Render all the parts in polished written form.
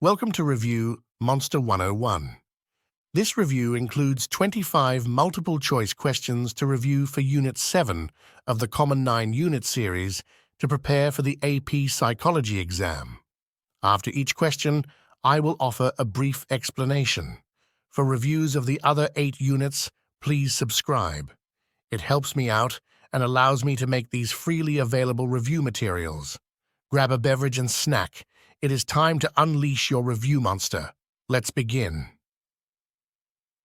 Welcome to Review Monster 101. This review includes 25 multiple-choice questions to review for Unit 7 of the Common 9 Unit series to prepare for the AP Psychology exam. After each question, I will offer a brief explanation. For reviews of the other 8 units, please subscribe. It helps me out and allows me to make these freely available review materials. Grab a beverage and snack. It is time to unleash your review monster. Let's begin.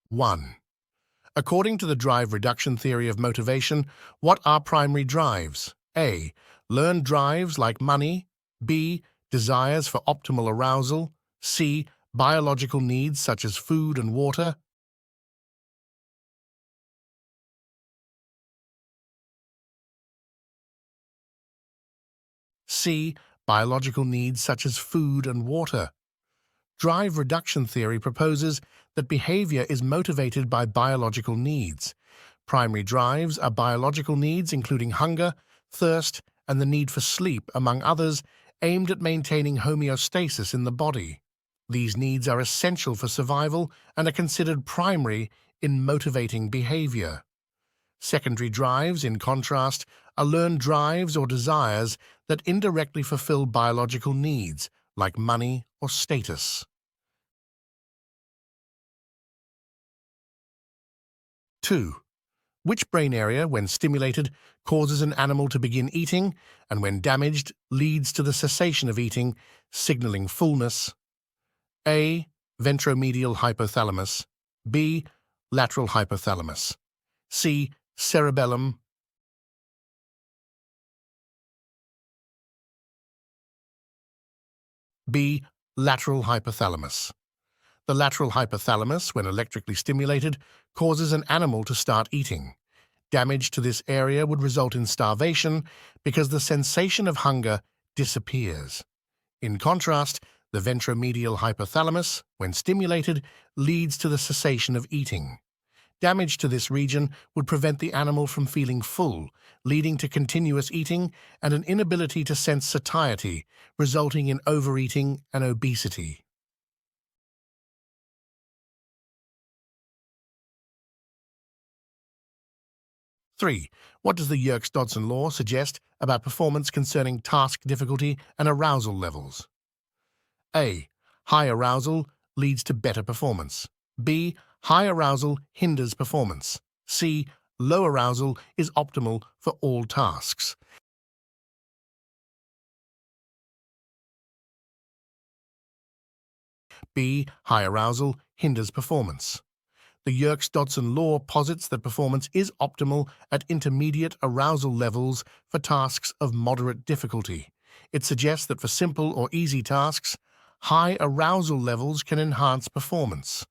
1. According to the drive reduction theory of motivation, what are primary drives? A. Learned drives like money. B. Desires for optimal arousal. C. Biological needs such as food and water. C. Biological needs such as food and water. Drive reduction theory proposes that behavior is motivated by biological needs. Primary drives are biological needs including hunger, thirst, and the need for sleep, among others, aimed at maintaining homeostasis in the body. These needs are essential for survival and are considered primary in motivating behavior. Secondary drives, in contrast, are learned drives or desires that indirectly fulfill biological needs, like money or status. 2. Which brain area, when stimulated, causes an animal to begin eating, and when damaged, leads to the cessation of eating, signaling fullness? A. Ventromedial hypothalamus. B. Lateral hypothalamus. C. Cerebellum. B. Lateral hypothalamus. The lateral hypothalamus, when electrically stimulated, causes an animal to start eating. Damage to this area would result in starvation because the sensation of hunger disappears. In contrast, the ventromedial hypothalamus, when stimulated, leads to the cessation of eating. Damage to this region would prevent the animal from feeling full, leading to continuous eating and an inability to sense satiety, resulting in overeating and obesity. 3. What does the Yerkes-Dodson law suggest about performance concerning task difficulty and arousal levels? A. High arousal leads to better performance. B. High arousal hinders performance. C. Low arousal is optimal for all tasks. B. High arousal hinders performance. The Yerkes-Dodson law posits that performance is optimal at intermediate arousal levels for tasks of moderate difficulty. It suggests that for simple or easy tasks, high arousal levels can enhance performance,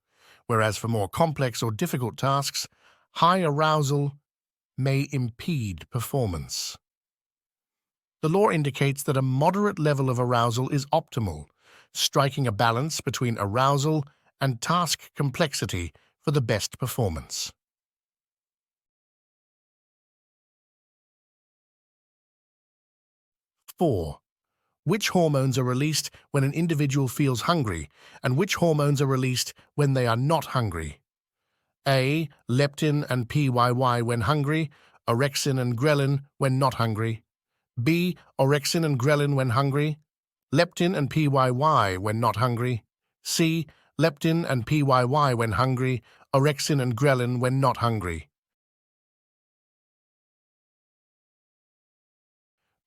whereas for more complex or difficult tasks, high arousal may impede performance. The law indicates that a moderate level of arousal is optimal, striking a balance between arousal and task complexity for the best performance. 4. Which hormones are released when an individual feels hungry, and which hormones are released when they are not hungry? A. Leptin and PYY when hungry, orexin and ghrelin when not hungry. B. Orexin and ghrelin when hungry, leptin and PYY when not hungry. C. Leptin and PYY when hungry, orexin and ghrelin when not hungry.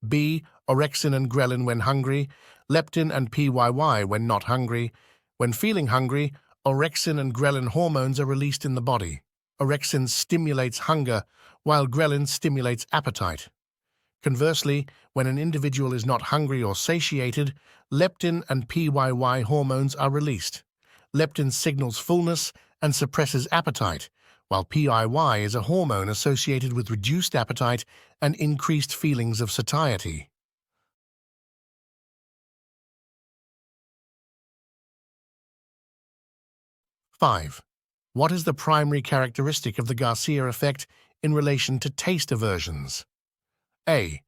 B. Orexin and ghrelin when hungry, leptin and PYY when not hungry. When feeling hungry, orexin and ghrelin hormones are released in the body. Orexin stimulates hunger, while ghrelin stimulates appetite. Conversely, when an individual is not hungry or satiated, leptin and PYY hormones are released. Leptin signals fullness and suppresses appetite, while PYY is a hormone associated with reduced appetite and increased feelings of satiety. 5. What is the primary characteristic of the Garcia effect in relation to taste aversions? A.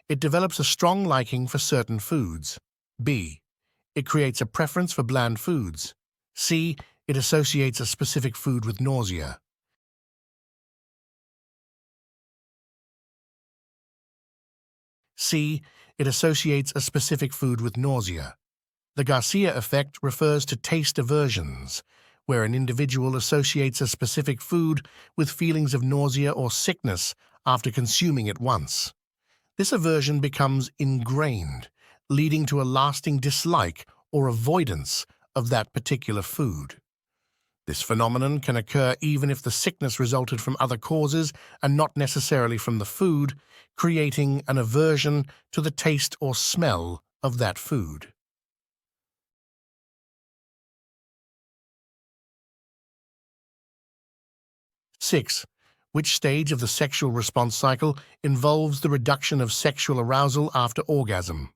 It develops a strong liking for certain foods. B. It creates a preference for bland foods. C. It associates a specific food with nausea. C. It associates a specific food with nausea. The Garcia effect refers to taste aversions, where an individual associates a specific food with feelings of nausea or sickness after consuming it once. This aversion becomes ingrained, leading to a lasting dislike or avoidance of that particular food. This phenomenon can occur even if the sickness resulted from other causes and not necessarily from the food, creating an aversion to the taste or smell of that food. Six. Which stage of the sexual response cycle involves the reduction of sexual arousal after orgasm?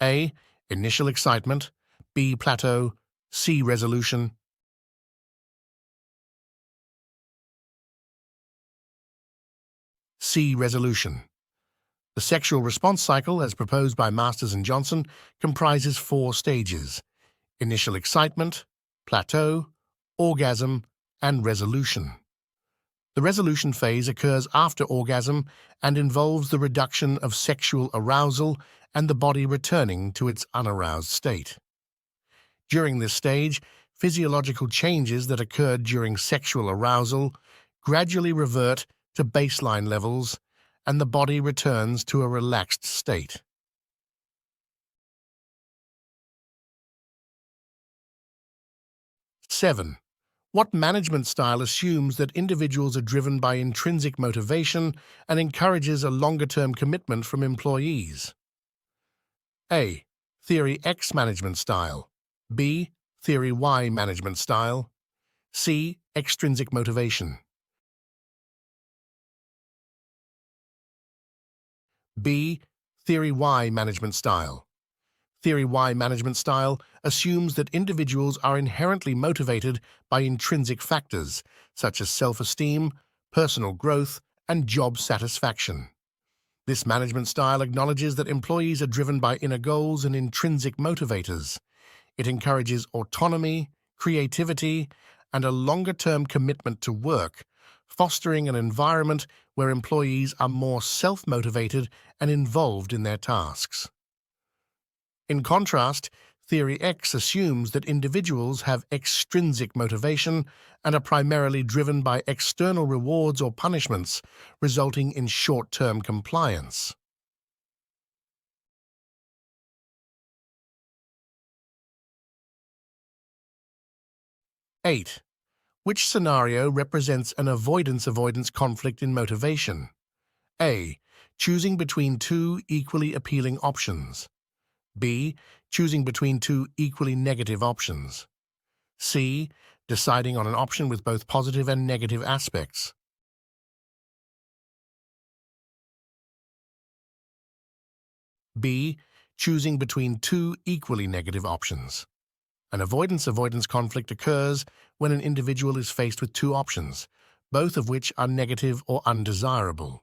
A. Initial excitement. B. Plateau. C. Resolution. C. Resolution. The sexual response cycle, as proposed by Masters and Johnson, comprises 4 stages: initial excitement, plateau, orgasm, and resolution. The resolution phase occurs after orgasm and involves the reduction of sexual arousal and the body returning to its unaroused state. During this stage, physiological changes that occurred during sexual arousal gradually revert to baseline levels and the body returns to a relaxed state. Seven. What management style assumes that individuals are driven by intrinsic motivation and encourages a longer-term commitment from employees? A. Theory X management style. B. Theory Y management style. C. Extrinsic motivation. B. Theory Y management style. Theory Y management style assumes that individuals are inherently motivated by intrinsic factors, such as self-esteem, personal growth, and job satisfaction. This management style acknowledges that employees are driven by inner goals and intrinsic motivators. It encourages autonomy, creativity, and a longer-term commitment to work, fostering an environment where employees are more self-motivated and involved in their tasks. In contrast, Theory X assumes that individuals have extrinsic motivation and are primarily driven by external rewards or punishments, resulting in short-term compliance. Eight. Which scenario represents an avoidance-avoidance conflict in motivation? A. Choosing between 2 equally appealing options. B. Choosing between 2 equally negative options. C. Deciding on an option with both positive and negative aspects. B. Choosing between 2 equally negative options. An avoidance-avoidance conflict occurs when an individual is faced with 2 options, both of which are negative or undesirable.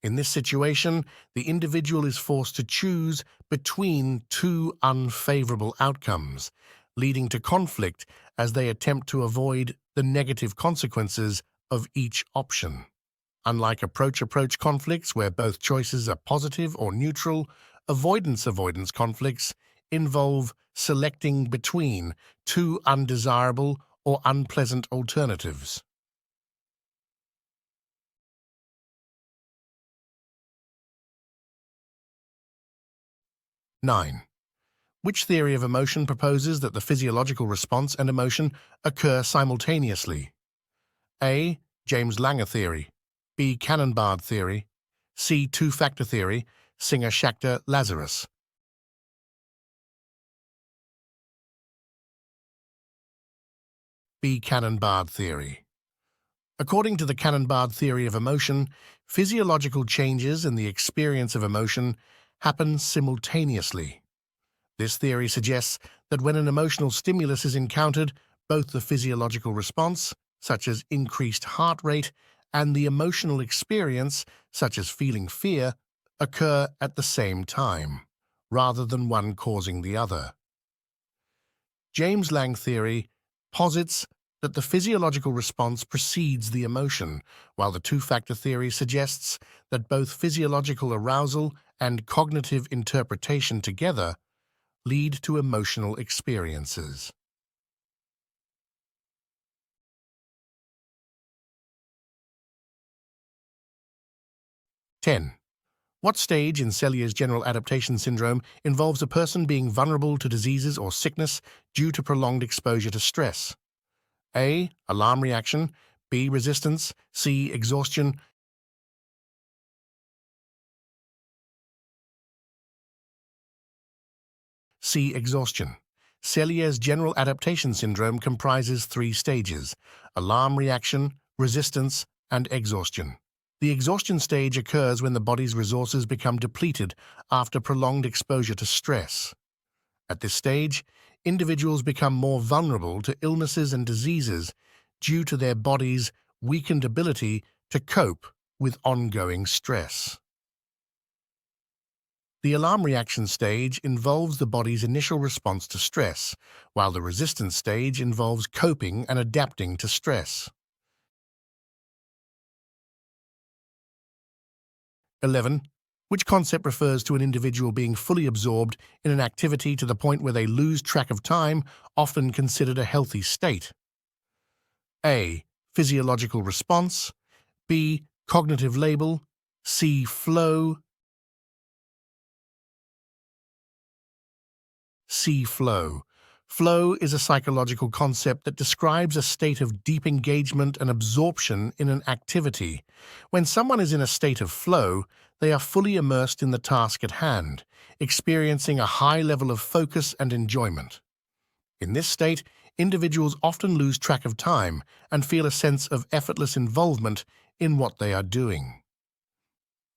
In this situation, the individual is forced to choose between 2 unfavorable outcomes, leading to conflict as they attempt to avoid the negative consequences of each option. Unlike approach-approach conflicts where both choices are positive or neutral, avoidance-avoidance conflicts involve selecting between 2 undesirable or unpleasant alternatives. 9. Which theory of emotion proposes that the physiological response and emotion occur simultaneously? A. James Lange theory. B. Cannon-Bard theory. C. Two-factor theory, Singer, Schachter, Lazarus. B. Cannon-Bard theory. According to the Cannon-Bard theory of emotion, physiological changes in the experience of emotion happen simultaneously. This theory suggests that when an emotional stimulus is encountered, both the physiological response, such as increased heart rate, and the emotional experience, such as feeling fear, occur at the same time, rather than one causing the other. James Lang theory posits that the physiological response precedes the emotion, while the two-factor theory suggests that both physiological arousal and cognitive interpretation together lead to emotional experiences. 10. What stage in Cellier's general adaptation syndrome involves a person being vulnerable to diseases or sickness due to prolonged exposure to stress? A. Alarm reaction. B. Resistance. C. Exhaustion. C. Exhaustion. Cellier's general adaptation syndrome comprises three stages: alarm reaction, resistance, and exhaustion. The exhaustion stage occurs when the body's resources become depleted after prolonged exposure to stress. At this stage, individuals become more vulnerable to illnesses and diseases due to their body's weakened ability to cope with ongoing stress. The alarm reaction stage involves the body's initial response to stress, while the resistance stage involves coping and adapting to stress. 11. Which concept refers to an individual being fully absorbed in an activity to the point where they lose track of time, often considered a healthy state? A. Physiological response. B. Cognitive label. C. Flow. C. Flow. Flow is a psychological concept that describes a state of deep engagement and absorption in an activity. When someone is in a state of flow, they are fully immersed in the task at hand, experiencing a high level of focus and enjoyment. In this state, individuals often lose track of time and feel a sense of effortless involvement in what they are doing.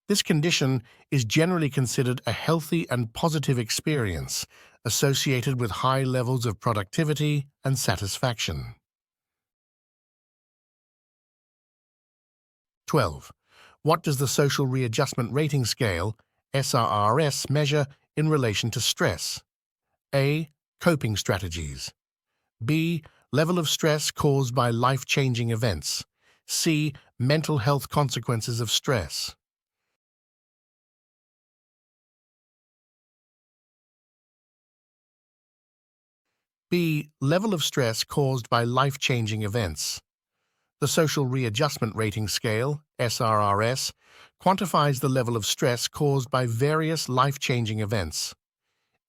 This condition is generally considered a healthy and positive experience, associated with high levels of productivity and satisfaction. 12. What does the Social Readjustment Rating Scale, SRRS, measure in relation to stress? A. Coping strategies. B. Level of stress caused by life-changing events. C. Mental health consequences of stress. B. Level of stress caused by life-changing events. The Social Readjustment Rating Scale, SRRS, quantifies the level of stress caused by various life-changing events.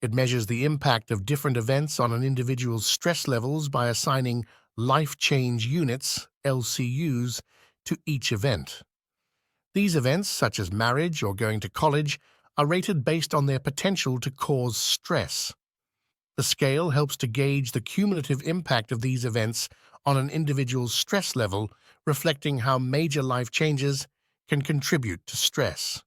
It measures the impact of different events on an individual's stress levels by assigning life change units, LCUs, to each event. These events, such as marriage or going to college, are rated based on their potential to cause stress. The scale helps to gauge the cumulative impact of these events on an individual's stress level, reflecting how major life changes can contribute to stress.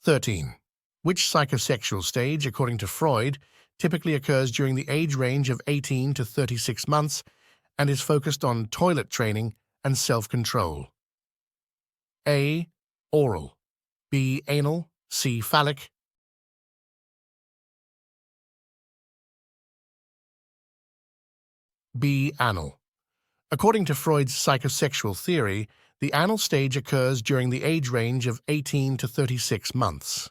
13. Which psychosexual stage, according to Freud, typically occurs during the age range of 18 to 36 months and is focused on toilet training and self-control? A. Oral. B. Anal. C. Phallic. B. Anal. According to Freud's psychosexual theory, the anal stage occurs during the age range of 18 to 36 months.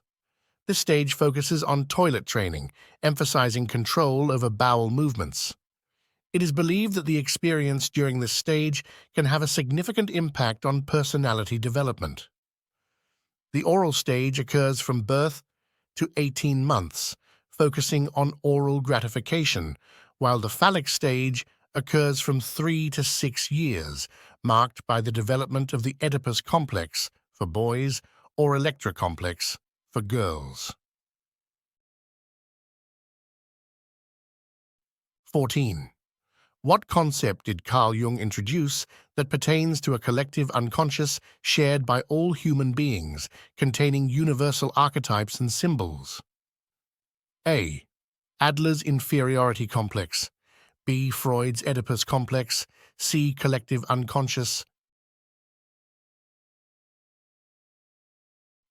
This stage focuses on toilet training, emphasizing control over bowel movements. It is believed that the experience during this stage can have a significant impact on personality development. The oral stage occurs from birth to 18 months, focusing on oral gratification, while the phallic stage occurs from 3 to 6 years, marked by the development of the Oedipus complex for boys or Electra complex for girls. 14. What concept did Carl Jung introduce that pertains to a collective unconscious shared by all human beings, containing universal archetypes and symbols? A. Adler's inferiority complex. B. Freud's Oedipus complex. C. Collective unconscious.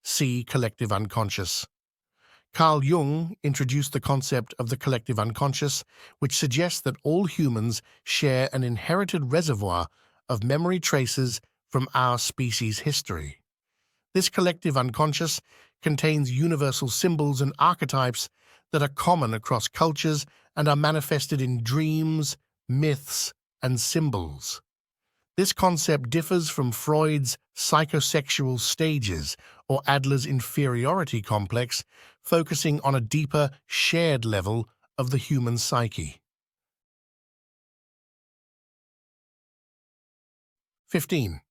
C. Collective unconscious. Carl Jung introduced the concept of the collective unconscious, which suggests that all humans share an inherited reservoir of memory traces from our species' history. This collective unconscious contains universal symbols and archetypes that are common across cultures and are manifested in dreams, myths, and symbols. This concept differs from Freud's psychosexual stages or Adler's inferiority complex, focusing on a deeper, shared level of the human psyche. 15.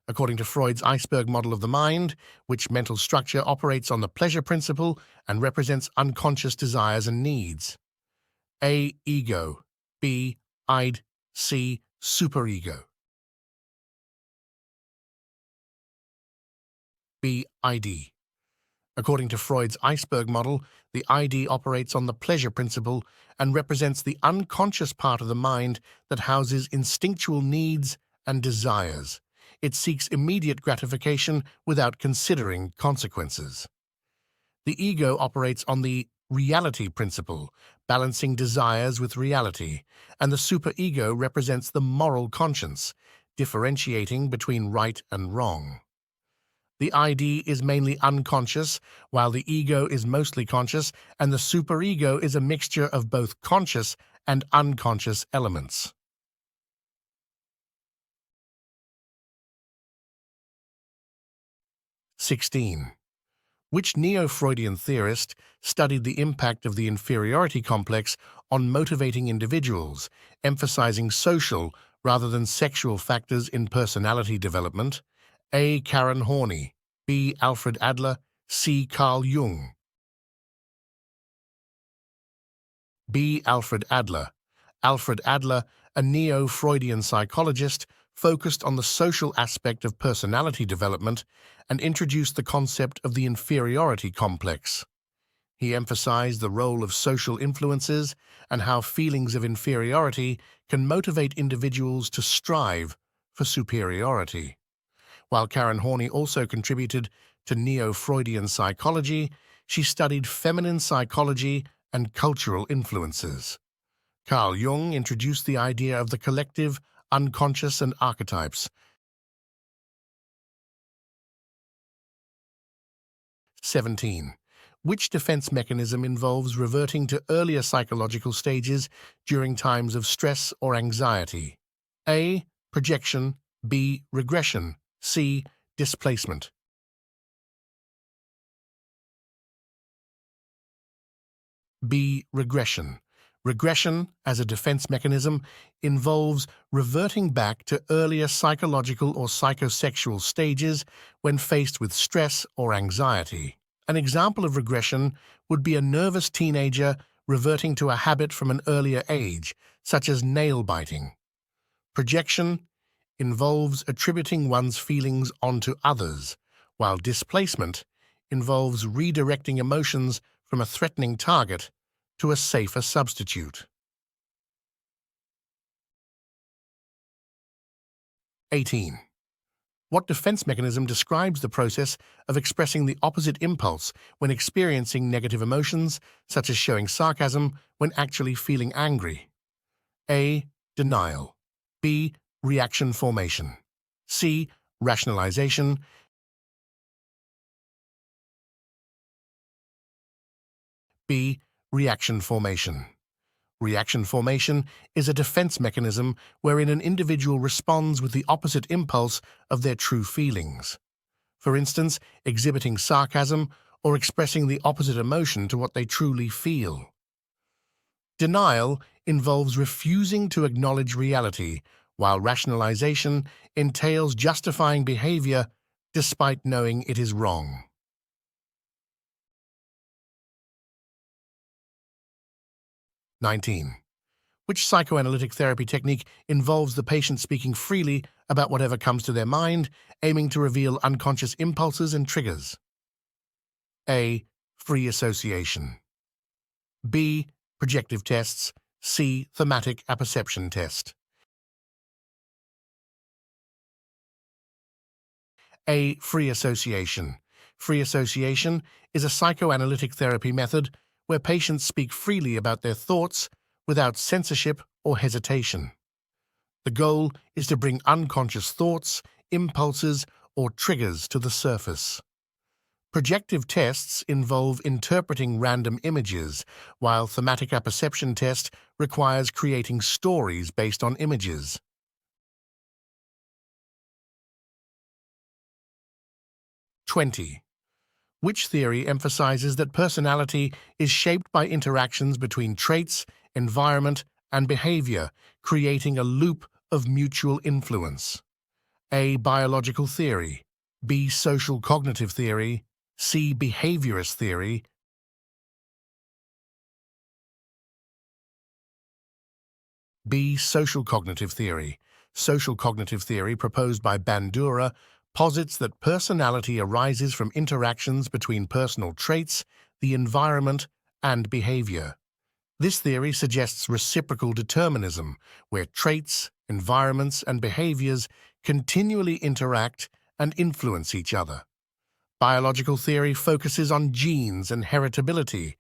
According to Freud's iceberg model of the mind, which mental structure operates on the pleasure principle and represents unconscious desires and needs. A. Ego. B. Id. C. Superego. B. ID. According to Freud's iceberg model, the ID operates on the pleasure principle and represents the unconscious part of the mind that houses instinctual needs and desires. It seeks immediate gratification without considering consequences. The ego operates on the reality principle, balancing desires with reality, and the superego represents the moral conscience, differentiating between right and wrong. The ID is mainly unconscious, while the ego is mostly conscious, and the superego is a mixture of both conscious and unconscious elements. 16. Which neo-Freudian theorist studied the impact of the inferiority complex on motivating individuals, emphasizing social rather than sexual factors in personality development? A. Karen Horney. B. Alfred Adler. C. Carl Jung. B. Alfred Adler. Alfred Adler, a neo-Freudian psychologist, focused on the social aspect of personality development and introduced the concept of the inferiority complex. He emphasized the role of social influences and how feelings of inferiority can motivate individuals to strive for superiority. While Karen Horney also contributed to neo-Freudian psychology, she studied feminine psychology and cultural influences. Carl Jung introduced the idea of the collective, unconscious, and archetypes. 17. Which defense mechanism involves reverting to earlier psychological stages during times of stress or anxiety? A. Projection. B. Regression. C. Displacement. B. Regression. Regression, as a defense mechanism, involves reverting back to earlier psychological or psychosexual stages when faced with stress or anxiety. An example of regression would be a nervous teenager reverting to a habit from an earlier age, such as nail biting. Projection involves attributing one's feelings onto others, while displacement involves redirecting emotions from a threatening target to a safer substitute. 18. What defense mechanism describes the process of expressing the opposite impulse when experiencing negative emotions, such as showing sarcasm when actually feeling angry? A. Denial. B. Reaction formation. C. Rationalization. B. Reaction formation. Reaction formation is a defense mechanism wherein an individual responds with the opposite impulse of their true feelings. For instance, exhibiting sarcasm or expressing the opposite emotion to what they truly feel. Denial involves refusing to acknowledge reality, while rationalization entails justifying behavior despite knowing it is wrong. 19. Which psychoanalytic therapy technique involves the patient speaking freely about whatever comes to their mind, aiming to reveal unconscious impulses and triggers? A. Free association. B. Projective tests. C. Thematic apperception test. A. Free association. Free association is a psychoanalytic therapy method where patients speak freely about their thoughts without censorship or hesitation. The goal is to bring unconscious thoughts, impulses, or triggers to the surface. Projective tests involve interpreting random images, while thematic apperception test requires creating stories based on images. 20. Which theory emphasizes that personality is shaped by interactions between traits, environment, and behavior, creating a loop of mutual influence? A. Biological theory. B. Social cognitive theory. C. Behaviorist theory. B. Social cognitive theory. Social cognitive theory, proposed by Bandura, posits that personality arises from interactions between personal traits, the environment, and behavior. This theory suggests reciprocal determinism, where traits, environments, and behaviors continually interact and influence each other. Biological theory focuses on genes and heritability,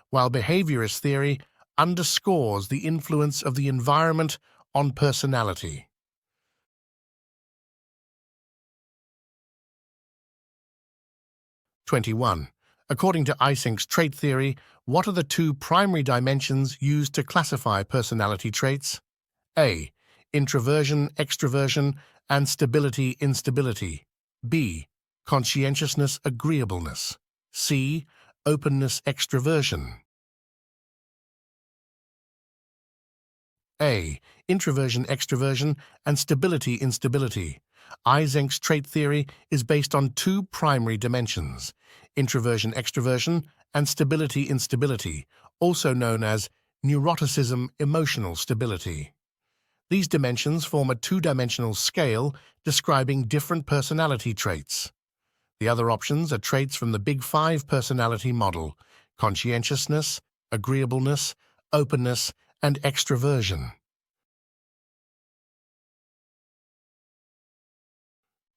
while behaviorist theory underscores the influence of the environment on personality. 21. According to Eysenk's trait theory, what are the two primary dimensions used to classify personality traits? A. Introversion, extroversion, and stability, instability. B. Conscientiousness, agreeableness. C. Openness, extroversion. A. Introversion, extroversion, and stability, instability. Eysenk's trait theory is based on two primary dimensions: introversion, extroversion, and stability, instability, also known as neuroticism, emotional stability. These dimensions form a two-dimensional scale describing different personality traits. The other options are traits from the Big Five personality model: conscientiousness, agreeableness, openness, and extroversion.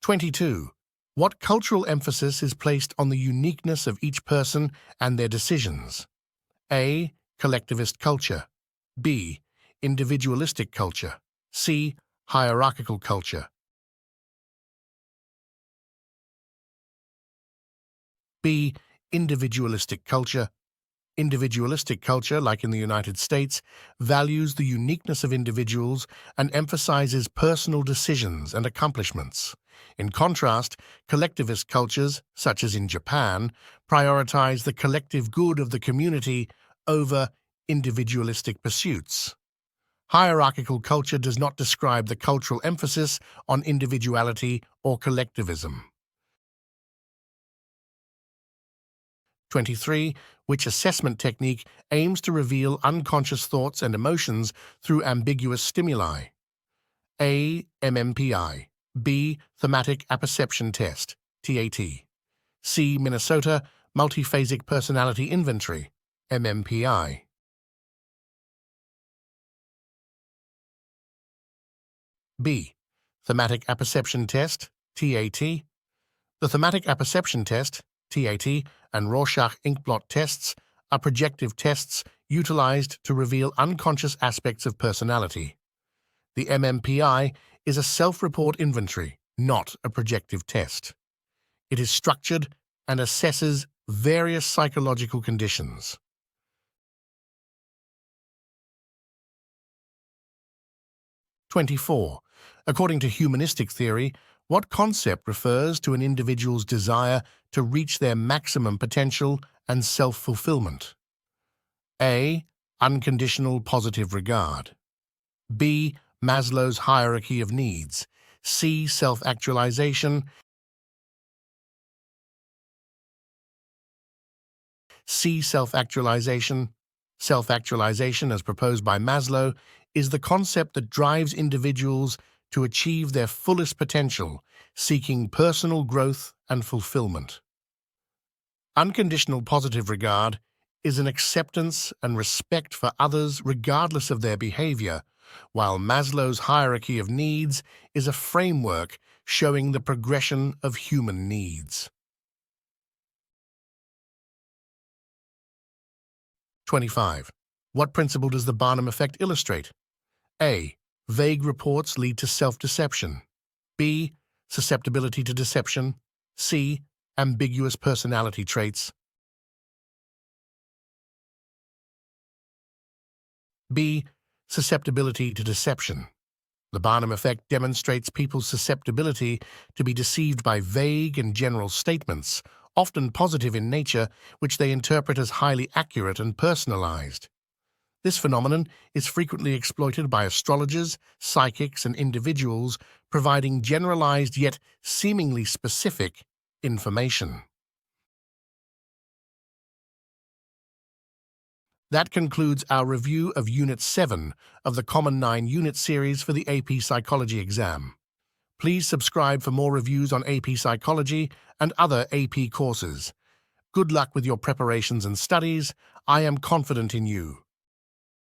22. What cultural emphasis is placed on the uniqueness of each person and their decisions? A. Collectivist culture. B. Individualistic culture. C. Hierarchical culture. B. Individualistic culture. Individualistic culture, like in the United States, values the uniqueness of individuals and emphasizes personal decisions and accomplishments. In contrast, collectivist cultures, such as in Japan, prioritize the collective good of the community over individualistic pursuits. Hierarchical culture does not describe the cultural emphasis on individuality or collectivism. 23. Which assessment technique aims to reveal unconscious thoughts and emotions through ambiguous stimuli? A. MMPI. B. Thematic Apperception Test, TAT. C. Minnesota Multiphasic Personality Inventory, MMPI. B. Thematic Apperception Test, TAT. The Thematic Apperception Test, TAT, and Rorschach inkblot tests are projective tests utilized to reveal unconscious aspects of personality. The MMPI is a self-report inventory, not a projective test. It is structured and assesses various psychological conditions. 24. According to humanistic theory, what concept refers to an individual's desire to reach their maximum potential and self-fulfillment? A. Unconditional positive regard. B. Maslow's hierarchy of needs. C. Self-actualization. C. Self-actualization. Self-actualization, as proposed by Maslow, is the concept that drives individuals to achieve their fullest potential, seeking personal growth and fulfillment. Unconditional positive regard is an acceptance and respect for others regardless of their behavior, while Maslow's hierarchy of needs is a framework showing the progression of human needs. 25. What principle does the Barnum effect illustrate? A. Vague reports lead to self-deception. B. Susceptibility to deception. C. Ambiguous personality traits. B. Susceptibility to deception. The Barnum effect demonstrates people's susceptibility to be deceived by vague and general statements, often positive in nature, which they interpret as highly accurate and personalized. This phenomenon is frequently exploited by astrologers, psychics, and individuals, providing generalized yet seemingly specific information. That concludes our review of Unit 7 of the Common 9 Unit Series for the AP Psychology exam. Please subscribe for more reviews on AP Psychology and other AP courses. Good luck with your preparations and studies. I am confident in you.